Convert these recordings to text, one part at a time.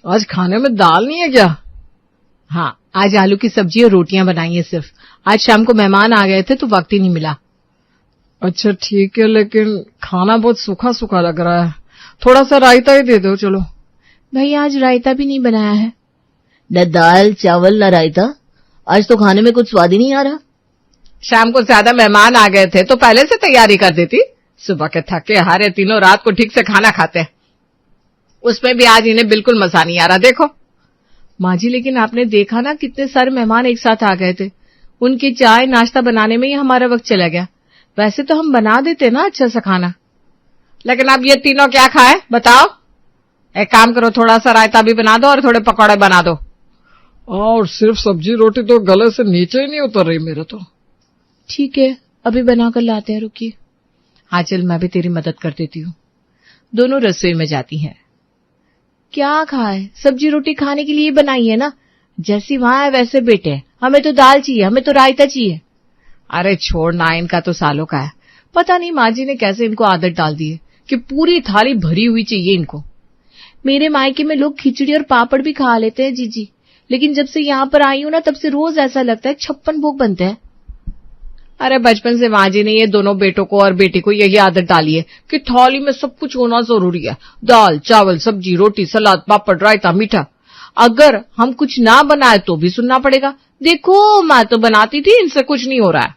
आज खाने में दाल नहीं है क्या? हाँ, आज आलू की सब्जी और रोटियां बनाई है सिर्फ। आज शाम को मेहमान आ गए थे तो वक्त ही नहीं मिला। अच्छा ठीक है, लेकिन खाना बहुत सूखा सूखा लग रहा है, थोड़ा सा रायता ही दे दो। चलो। भैया आज रायता भी नहीं बनाया है। न दाल चावल न रायता, आज तो खाने में कुछ स्वाद ही नहीं आ रहा। शाम को ज्यादा मेहमान आ गए थे तो पहले से तैयारी कर देती। सुबह के थके हारे तीनों रात को ठीक से खाना खाते हैं, उसमें भी आज इन्हें बिल्कुल मजा नहीं आ रहा। देखो माँ जी, लेकिन आपने देखा ना कितने सारे मेहमान एक साथ आ गए थे, उनके चाय नाश्ता बनाने में ही हमारा वक्त चला गया। वैसे तो हम बना देते ना अच्छा सा खाना। लेकिन अब ये तीनों क्या खाए बताओ? एक काम करो, थोड़ा सा रायता भी बना दो और थोड़े पकौड़े बना दो। और सिर्फ सब्जी रोटी तो गले से नीचे ही नहीं उतर रही मेरे तो। ठीक है, अभी बनाकर लाते हैं, रुकिए। हाँ चल, मैं भी तेरी मदद कर देती हूँ। दोनों रसोई में जाती हैं। क्या खाए? सब्जी रोटी खाने के लिए बनाई है ना, जैसी वहां है वैसे बेटे। हमें तो दाल चाहिए, हमें तो रायता चाहिए। अरे छोड़ ना, इनका तो सालों का है। पता नहीं माँ जी ने कैसे इनको आदत डाल दी है कि पूरी थाली भरी हुई चाहिए इनको। मेरे मायके में लोग खिचड़ी और पापड़ भी खा लेते हैं जीजी, लेकिन जब से यहाँ पर आई हूं ना तब से रोज ऐसा लगता है 56 भोग बनते हैं। अरे बचपन से माँ जी ने ये दोनों बेटों को और बेटी को यही आदत डाली है कि थाली में सब कुछ होना जरूरी है। दाल चावल सब्जी रोटी सलाद पापड़ रायता मीठा। अगर हम कुछ ना बनाए तो भी सुनना पड़ेगा। देखो मैं तो बनाती थी, इनसे कुछ नहीं हो रहा है।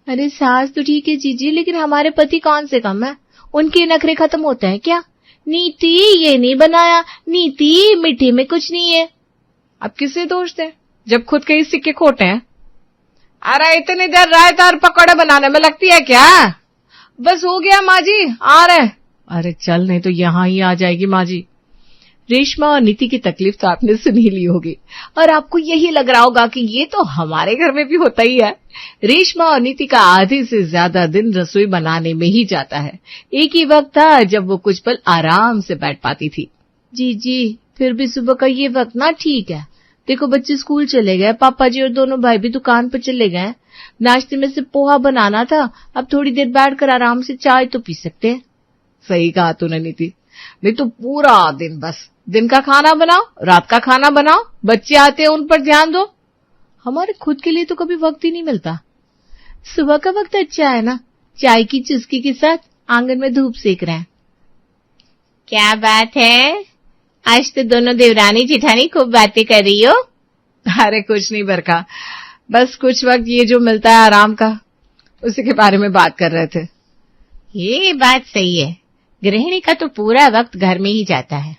अरे सास तो ठीक है जीजी, लेकिन हमारे पति कौन से कम है? उनके नखरे खत्म होते हैं क्या? नीति ये नहीं बनाया, नीति मीठे में कुछ नहीं है। अब किसे दोष दें जब खुद के ही सिक्के खोटे हैं। अरे इतनी देर रायता और पकौड़े बनाने में लगती है क्या? बस हो गया माँ जी, आ रहे। अरे चल, नहीं तो यहाँ ही आ जाएगी माँ जी। रेशमा और नीति की तकलीफ तो आपने सुन ही ली होगी और आपको यही लग रहा होगा कि ये तो हमारे घर में भी होता ही है। रेशमा और नीति का आधे से ज्यादा दिन रसोई बनाने में ही जाता है। एक ही वक्त था जब वो कुछ पल आराम से बैठ पाती थी। जी फिर भी सुबह का ये वक्त ना ठीक है। देखो बच्चे स्कूल चले गए, पापा जी और दोनों भाई भी दुकान पर चले गए। नाश्ते में से पोहा बनाना था, अब थोड़ी देर बैठकर आराम से चाय तो पी सकते हैं। सही कहा तूने नीति, नहीं तो पूरा दिन बस दिन का खाना बनाओ रात का खाना बनाओ, बच्चे आते हैं उन पर ध्यान दो। हमारे खुद के लिए तो कभी वक्त ही नहीं मिलता। सुबह का वक्त अच्छा है ना, चाय की चुस्की के साथ आंगन में धूप सेक रहे हैं। क्या बात है, आज तो दोनों देवरानी जिठानी खूब बातें कर रही हो। अरे कुछ नहीं बरखा, बस कुछ वक्त ये जो मिलता है आराम का उसी के बारे में बात कर रहे थे। ये बात सही है, गृहिणी का तो पूरा वक्त घर में ही जाता है।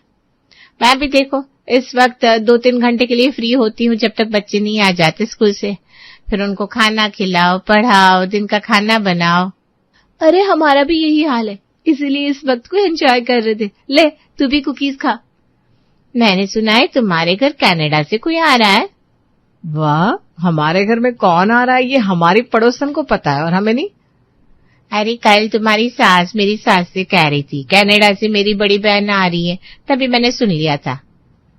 मैं भी देखो इस वक्त 2-3 घंटे के लिए फ्री होती हूँ जब तक बच्चे नहीं आ जाते स्कूल से। फिर उनको खाना खिलाओ, पढ़ाओ, दिन का खाना बनाओ। अरे हमारा भी यही हाल है, इसीलिए इस वक्त को एंजॉय कर रहे थे। ले तू भी कुकीज खा। मैंने सुना है तुम्हारे घर कनाडा से कोई आ रहा है। वाह, हमारे घर में कौन आ रहा है ये हमारी पड़ोसन को पता है और हमें नहीं। अरे कल तुम्हारी सास मेरी सास से कह रही थी कनाडा से मेरी बड़ी बहन आ रही है, तभी मैंने सुन लिया था।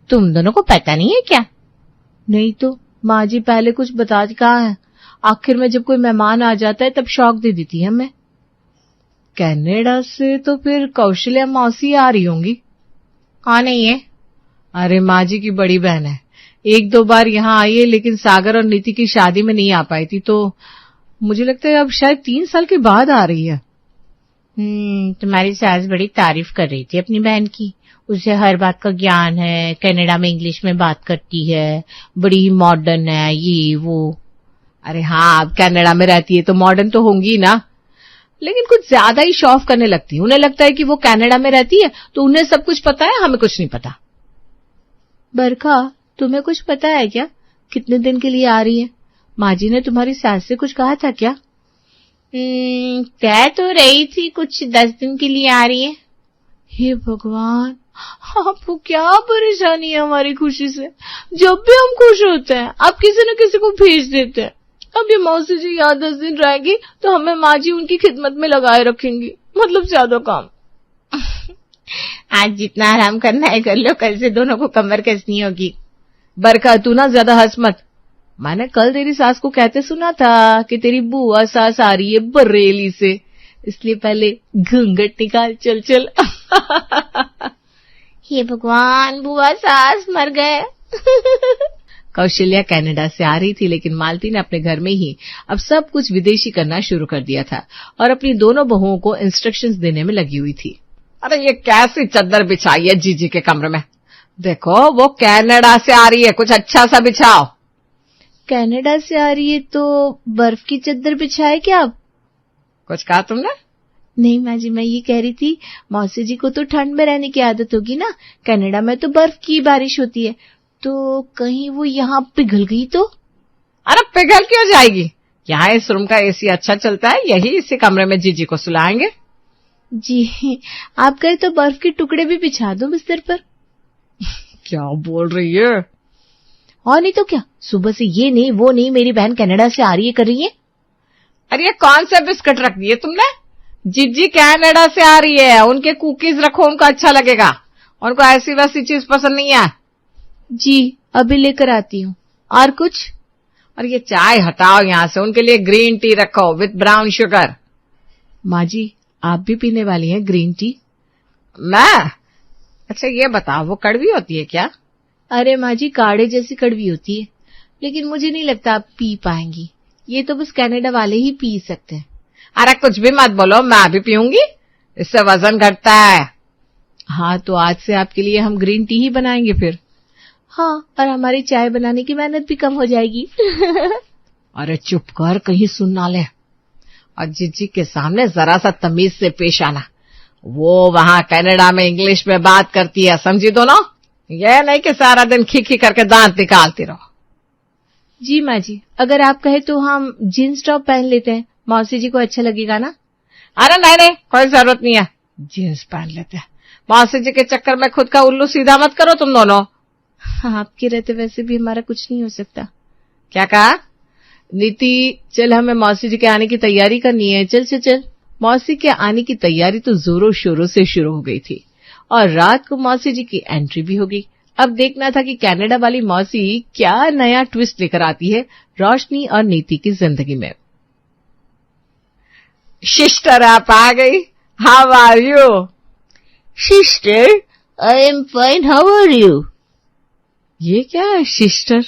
तुम दोनों को पता नहीं है क्या? नहीं तो माँ जी पहले कुछ बताती कहाँ है, आखिर में जब कोई मेहमान आ जाता है तब शौक दे देती है हमें। कनाडा से तो फिर कौशल्या मौसी आ रही होंगी। कौन है ये? अरे माँ जी की बड़ी बहन है, 1-2 बार यहाँ आई है लेकिन सागर और नीति की शादी में नहीं आ पाई थी, तो मुझे लगता है अब शायद 3 साल के बाद आ रही है। तुम्हारी सास बड़ी तारीफ कर रही थी अपनी बहन की, उसे हर बात का ज्ञान है, कनाडा में इंग्लिश में बात करती है, बड़ी ही मॉडर्न है ये वो। अरे हाँ, अब कनाडा में रहती है तो मॉडर्न तो होंगी ना, लेकिन कुछ ज्यादा ही शो ऑफ करने लगती है। उन्हें लगता है कि वो कनाडा में रहती है तो उन्हें सब कुछ पता है, हमें कुछ नहीं पता। बरखा, तुम्हें कुछ पता है क्या कितने दिन के लिए आ रही है? माँ जी ने तुम्हारी सास से कुछ कहा था क्या? कह तो रही थी कुछ 10 दिन के लिए आ रही है। हे भगवान, आपको क्या परेशानी है हमारी खुशी से? जब भी हम खुश होते हैं आप किसी न किसी को भेज देते हैं। अब ये मौसी जी यहाँ 10 दिन रहेगी तो हमें माँ जी उनकी खिदमत में लगाए रखेंगी, मतलब ज्यादा काम। आज जितना आराम करना है कर लो, कल से दोनों को कमर कसनी होगी। बरखा तू ना ज्यादा हंस मत, मैंने कल तेरी सास को कहते सुना था कि तेरी बुआ सास आ रही है बरेली से, इसलिए पहले घूंघट निकाल। चल चल। हे भगवान, बुआ सास मर गए। कौशल्या कनाडा से आ रही थी, लेकिन मालती ने अपने घर में ही अब सब कुछ विदेशी करना शुरू कर दिया था और अपनी दोनों बहुओं को इंस्ट्रक्शंस देने में लगी हुई थी। अरे ये कैसी चद्दर बिछाई है जीजी के कमरे में? देखो वो कनाडा से आ रही है, कुछ अच्छा सा बिछाओ। कनाडा से आ रही है तो बर्फ की चद्दर बिछाए क्या आप? कुछ कहा तुमने? नहीं माँ जी, मैं ये कह रही थी मौसी जी को तो ठंड में रहने की आदत होगी ना, कनाडा में तो बर्फ की बारिश होती है, तो कहीं वो यहाँ पिघल गई तो? अरे पिघल क्यों जाएगी? यहाँ इस रूम का एसी अच्छा चलता है, यही इसी कमरे में जीजी को सुलाएंगे। जी आप कहे तो बर्फ के टुकड़े भी बिछा दो बिस्तर पर। क्या बोल रही है? और नहीं तो क्या, सुबह से ये नहीं वो नहीं, मेरी बहन कनाडा से आ रही है कर रही है। अरे ये कौन सा बिस्किट रख दिए तुमने? जीजी कनाडा से आ रही है, उनके कुकीज रखो, उनको अच्छा लगेगा। उनको ऐसी वैसी चीज पसंद नहीं है। जी अभी लेकर आती हूँ। और कुछ? और ये चाय हटाओ यहाँ से, उनके लिए ग्रीन टी रखो विथ ब्राउन शुगर। माँ जी आप भी पीने वाली हैं ग्रीन टी? मैं? अच्छा ये बताओ वो कड़वी होती है क्या? अरे माँ जी काढ़े जैसी कड़वी होती है, लेकिन मुझे नहीं लगता आप पी पाएंगी, ये तो बस कनाडा वाले ही पी सकते हैं। अरे कुछ भी मत बोलो, मैं भी पीऊंगी, इससे वजन घटता है। हाँ तो आज से आपके लिए हम ग्रीन टी ही बनाएंगे फिर। हाँ और हमारी चाय बनाने की मेहनत भी कम हो जाएगी। अरे चुप कर, कहीं सुन ना ले। और जीजी के सामने जरा सा तमीज से पेश आना, वो वहां कनाडा में इंग्लिश में बात करती है, समझी दोनों? ये नहीं कि सारा दिन खी करके दांत निकालती रहो। जी माँ जी, अगर आप कहे तो हम जीन्स टॉप पहन लेते हैं, मौसी जी को अच्छा लगेगा ना? अरे नहीं कोई जरूरत नहीं है, जीन्स पहन लेते हैं। मौसी जी के चक्कर में खुद का उल्लू सीधा मत करो तुम दोनों। आपके रहते वैसे भी हमारा कुछ नहीं हो सकता। क्या कहा? नीति चल, हमें मौसी जी के आने की तैयारी करनी है, चल चल चल। मौसी के आने की तैयारी तो जोरों शोरों से शुरू हो गई थी और रात को मौसी जी की एंट्री भी हो गई। अब देखना था कि कनाडा वाली मौसी क्या नया ट्विस्ट लेकर आती है रोशनी और नीति की जिंदगी में। सिस्टर आप आ गई, how are you? Sister I am fine, how are you? ये क्या है सिस्टर?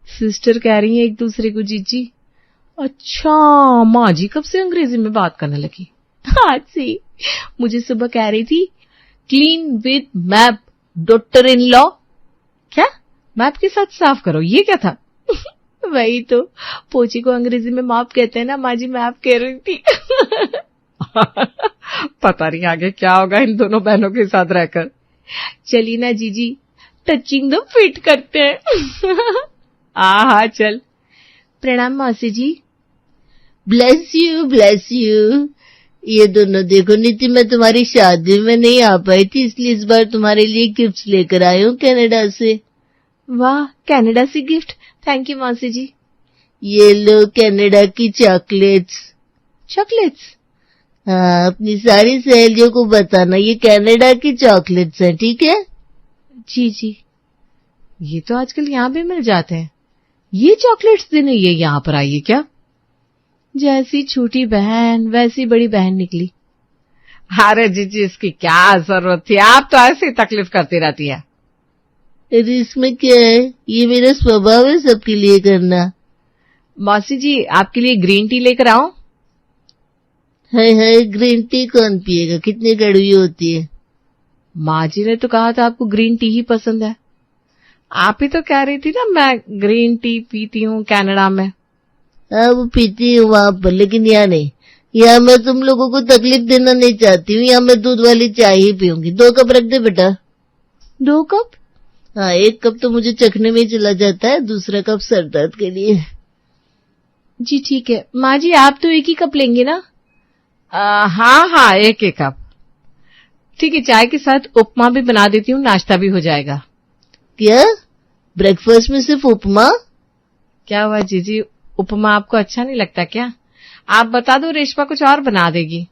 सिस्टर कह रही है एक दूसरे को जीजी। अच्छा माँ जी कब से अंग्रेजी में बात करने लगी? आज से। मुझे सुबह कह रही थी clean with map daughter in law. क्या? मैप के साथ साफ करो, ये क्या था? वही तो, पोची को अंग्रेजी में माप कहते हैं ना, माँ जी मैप कह रही थी। पता नहीं आगे क्या होगा इन दोनों बहनों के साथ रहकर। चली ना जीजी, टचिंग द फिट करते हैं। हाँ चल। प्रणाम मौसी जी। Bless you bless you. ये दोनों देखो नीति, मैं तुम्हारी शादी में नहीं आ पाई थी, इसलिए इस बार तुम्हारे लिए गिफ्ट्स लेकर आई हूँ कनाडा से। वाह, कनाडा से गिफ्ट, थैंक यू मौसी जी। ये लो कनाडा की चॉकलेट्स। चॉकलेट्स? हाँ, अपनी सारी सहेलियों को बताना ये कनाडा की चॉकलेट्स हैं, ठीक है? जी जी। ये तो आजकल यहाँ भी मिल जाते हैं। ये चॉकलेट्स देने ये यहाँ पर आई है क्या? जैसी छोटी बहन वैसी बड़ी बहन निकली। अरे जीजी इसकी क्या जरूरत थी, आप तो ऐसी तकलीफ करती रहती है। अरे इसमें क्या है, ये मेरा स्वभाव है सबके लिए करना। मौसी जी आपके लिए ग्रीन टी लेकर आओ? है ग्रीन टी कौन पिएगा, कितनी कड़वी होती है। माँ जी ने तो कहा था आपको ग्रीन टी ही पसंद है। आप ही तो कह रही थी ना मैं ग्रीन टी पीती हूँ कनाडा में। हाँ वो पीती हूँ वहां पर, लेकिन यहाँ नहीं। यहाँ मैं तुम लोगों को तकलीफ देना नहीं चाहती हूँ, यहाँ मैं दूध वाली चाय ही पीऊंगी। 2 कप रख दे बेटा। 2 कप? हाँ, 1 कप तो मुझे चखने में ही चला जाता है, दूसरा कप सर दर्द के लिए। जी ठीक है। माँ जी आप तो 1 ही कप लेंगे ना? हाँ 1 कप। ठीक है, चाय के साथ उपमा भी बना देती हूँ, नाश्ता भी हो जाएगा। क्या ब्रेकफास्ट में सिर्फ उपमा? क्या हुआ जीजी, उपमा आपको अच्छा नहीं लगता क्या? आप बता दो, रेशमा कुछ और बना देगी।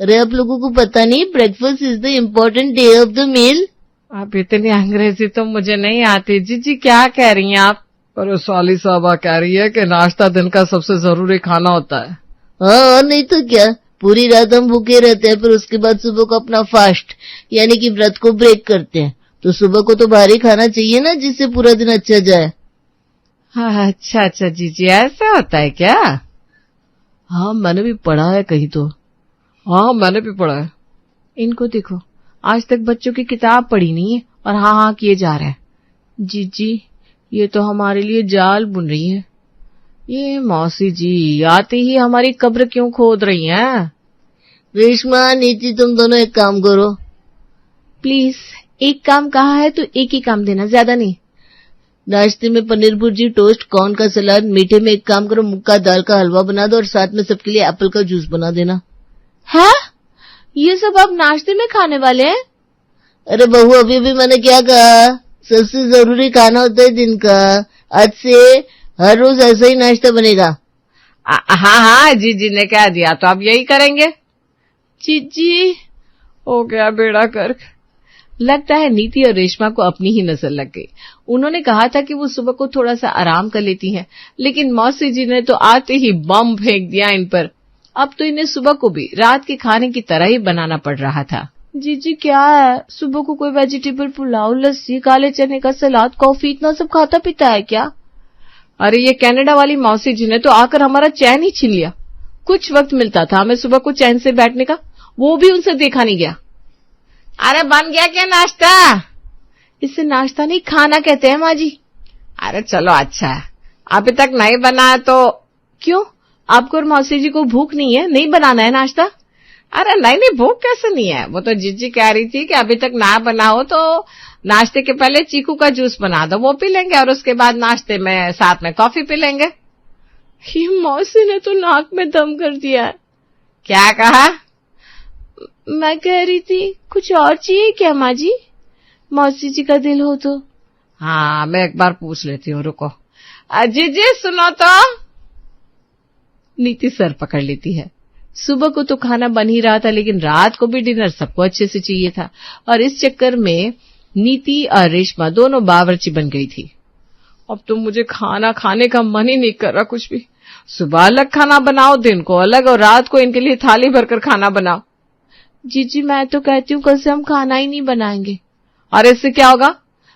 अरे आप लोगों को पता नहीं, breakfast is the important day of the meal. आप इतनी अंग्रेजी तो मुझे नहीं आती। जीजी क्या कह रही हैं आप? पर साली साहबा कह रही है कि नाश्ता दिन का सबसे जरूरी खाना होता है। हाँ और नहीं तो क्या, पूरी रात हम भूखे रहते हैं, फिर उसके बाद सुबह को अपना फास्ट यानी कि व्रत को ब्रेक करते हैं। तो सुबह को तो भारी खाना चाहिए ना, जिससे पूरा दिन अच्छा जाए। हाँ, अच्छा जीजी, ऐसा होता है क्या? हाँ, मैंने भी पढ़ा है कहीं तो। हाँ, मैंने भी पढ़ा है। इनको देखो, आज तक बच्चों की किताब पढ़ी नहीं है और हाँ किए जा रहे हैं। जीजी, ये तो हमारे लिए जाल बुन रही है। ये मौसी जी आते ही हमारी कब्र क्यों खोद रही हैं? रेशमा, नीति, तुम दोनों एक काम करो प्लीज। एक काम कहा है तो एक ही काम देना, ज्यादा नहीं। नाश्ते में पनीर भुर्जी, टोस्ट, कॉर्न का सलाद। मीठे में एक काम करो, मुक्का दाल का हलवा बना दो और साथ में सबके लिए एप्पल का जूस बना देना। है? ये सब आप नाश्ते में खाने वाले हैं? अरे बहू, अभी भी मैंने क्या कहा? सबसे जरूरी खाना होता है दिन का। आज से हर रोज ऐसा ही नाश्ता बनेगा। हाँ, जीजी ने कह दिया तो आप यही करेंगे। जीजी, हो गया बेड़ा गर्क। लगता है नीति और रेशमा को अपनी ही नजर लग गई। उन्होंने कहा था कि वो सुबह को थोड़ा सा आराम कर लेती हैं, लेकिन मौसी जी ने तो आते ही बम फेंक दिया इन पर। अब तो इन्हें सुबह को भी रात के खाने की तरह ही बनाना पड़ रहा था। जीजी, क्या है? सुबह को कोई वेजिटेबल पुलाव, लस्सी, काले चने का सलाद, कॉफी, इतना सब खाता पीता है क्या? अरे ये कनाडा वाली मौसी जी ने तो आकर हमारा चैन ही छीन लिया। कुछ वक्त मिलता था हमें सुबह को चैन से बैठने का, वो भी उनसे देखा नहीं गया। अरे बन गया क्या नाश्ता? इसे नाश्ता नहीं, खाना कहते हैं माँ जी। अरे चलो अच्छा है, अभी तक नहीं बना तो। क्यों, आपको और मौसी जी को भूख नहीं है? नहीं बनाना है नाश्ता? अरे नहीं, भूख कैसे नहीं है। वो तो जीजी कह रही थी कि अभी तक ना बना हो तो नाश्ते के पहले चीकू का जूस बना दो, वो पी लेंगे और उसके बाद नाश्ते में साथ में कॉफी पी लेंगे। ये मौसी ने तो नाक में दम कर दिया है। क्या कहा? मैं कह रही थी कुछ और चाहिए क्या माँ जी? मौसी जी का दिल हो तो। हाँ, मैं एक बार पूछ लेती हूँ, रुको। जीजी सुनो तो। नीति सर पकड़ लेती है। सुबह को तो खाना बन ही रहा था, लेकिन रात को भी डिनर सबको अच्छे से चाहिए था और इस चक्कर में नीति और रेशमा दोनों बावर्ची बन गई थी। अब तो मुझे खाना खाने का मन ही नहीं कर रहा कुछ भी। सुबह अलग खाना बनाओ, दिन को अलग, और रात को इनके लिए थाली भरकर खाना बनाओ। जीजी, मैं तो कहती हूँ कल से हम खाना ही नहीं बनाएंगे। और इससे क्या होगा?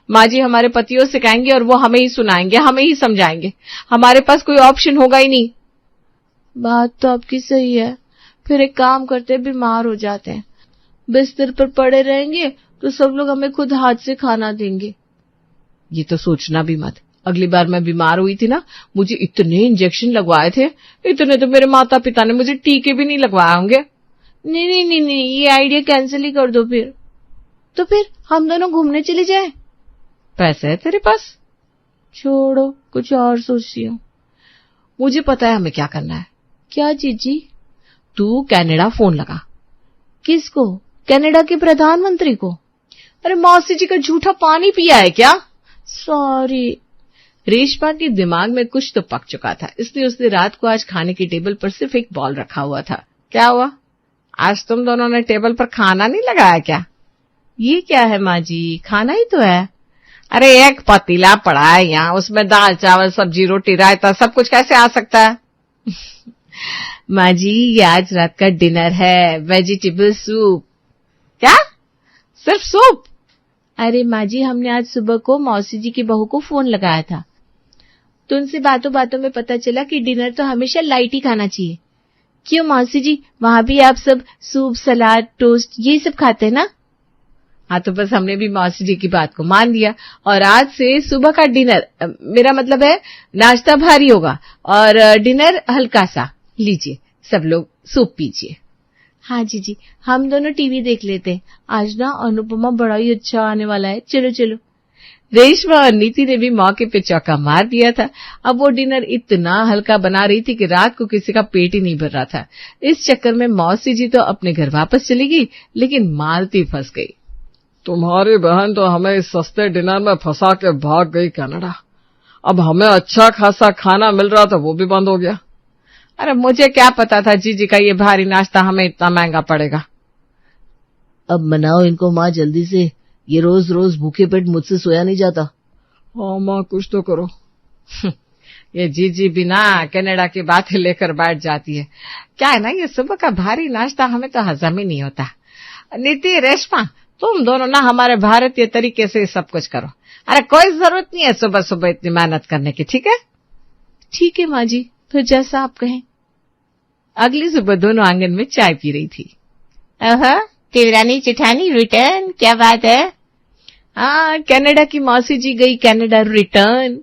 माँ जी हमारे पतियों से कहेंगे और वो हमें ही सुनाएंगे, हमें ही समझाएंगे। हमारे पास कोई ऑप्शन होगा ही नहीं। बात तो आपकी सही है। फिर एक काम करते हैं, बीमार हो जाते हैं, बिस्तर पर पड़े रहेंगे तो सब लोग हमें खुद हाथ से खाना देंगे। ये तो सोचना भी मत। अगली बार मैं बीमार हुई थी ना, मुझे इतने इंजेक्शन लगवाए थे, इतने तो मेरे माता पिता ने मुझे टीके भी नहीं लगवाए होंगे। नहीं, ये आइडिया कैंसिल ही कर दो फिर। तो फिर हम दोनों घूमने चले जाए। पैसे है तेरे पास? छोड़ो, कुछ और सोचती हूँ। मुझे पता है हमें क्या करना है। क्या जीजी? तू कनाडा फोन लगा। किसको? कनाडा के प्रधानमंत्री को? अरे मौसी जी का झूठा पानी पिया है क्या? सॉरी। रेशमा के दिमाग में कुछ तो पक चुका था, इसलिए उसने रात को आज खाने की टेबल पर सिर्फ एक बॉल रखा हुआ था। क्या हुआ? आज तुम दोनों ने टेबल पर खाना नहीं लगाया क्या? ये क्या है माँ जी, खाना ही तो है। अरे एक पतीला पड़ा है यहाँ, उसमें दाल चावल सब्जी रोटी रायता सब कुछ कैसे आ सकता है? माँ जी, ये आज रात का डिनर है, वेजिटेबल सूप। क्या? सिर्फ सूप? अरे माँ जी, हमने आज सुबह को मौसी जी की बहू को फोन लगाया था तो उनसे बातों बातों में पता चला कि डिनर तो हमेशा लाइट ही खाना चाहिए। क्यों मौसी जी, वहां भी आप सब सूप, सलाद, टोस्ट ये सब खाते हैं ना? हाँ, तो बस हमने भी मौसी जी की बात को मान लिया और आज से सुबह का डिनर, मेरा मतलब है नाश्ता भारी होगा और डिनर हल्का सा। लीजिए, सब लोग सूप पीजिए। हाँ जीजी, हम दोनों टीवी देख लेते हैं। आज ना अनुपमा बड़ा ही अच्छा आने वाला है। चलो चलो। रेशमा और नीति ने भी मौके पे चौका मार दिया था। अब वो डिनर इतना हल्का बना रही थी कि रात को किसी का पेट ही नहीं भर रहा था। इस चक्कर में मौसी जी तो अपने घर वापस चली गई, लेकिन मालती फंस गई। तुम्हारी बहन तो हमें इस सस्ते डिनर में फंसा के भाग गई कनाडा। अब हमें अच्छा खासा खाना मिल रहा था, वो भी बंद हो गया। अरे मुझे क्या पता था जीजी का ये भारी नाश्ता हमें इतना महंगा पड़ेगा। अब मनाओ इनको माँ जल्दी से, ये रोज रोज भूखे पेट मुझसे सोया नहीं जाता। हाँ माँ, कुछ तो करो। ये जीजी भी ना कनाडा की बातें लेकर बैठ जाती है। क्या है ना, ये सुबह का भारी नाश्ता हमें तो हजम ही नहीं होता। नीति, रेशमा, तुम दोनों ना हमारे भारतीय तरीके से सब कुछ करो। अरे कोई जरूरत नहीं है सुबह सुबह इतनी मेहनत करने की, ठीक है? ठीक है माँ जी, फिर जैसा आप कहें। अगली सुबह दोनों आंगन में चाय पी रही थी। देवरानी जेठानी रिटर्न, क्या बात है? हाँ, कनाडा की मौसी जी गई कनाडा रिटर्न।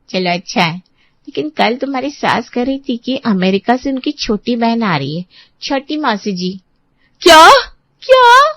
चलो अच्छा है, लेकिन कल तुम्हारी सास कह रही थी कि अमेरिका से उनकी छोटी बहन आ रही है, छोटी मौसी जी। क्या क्या?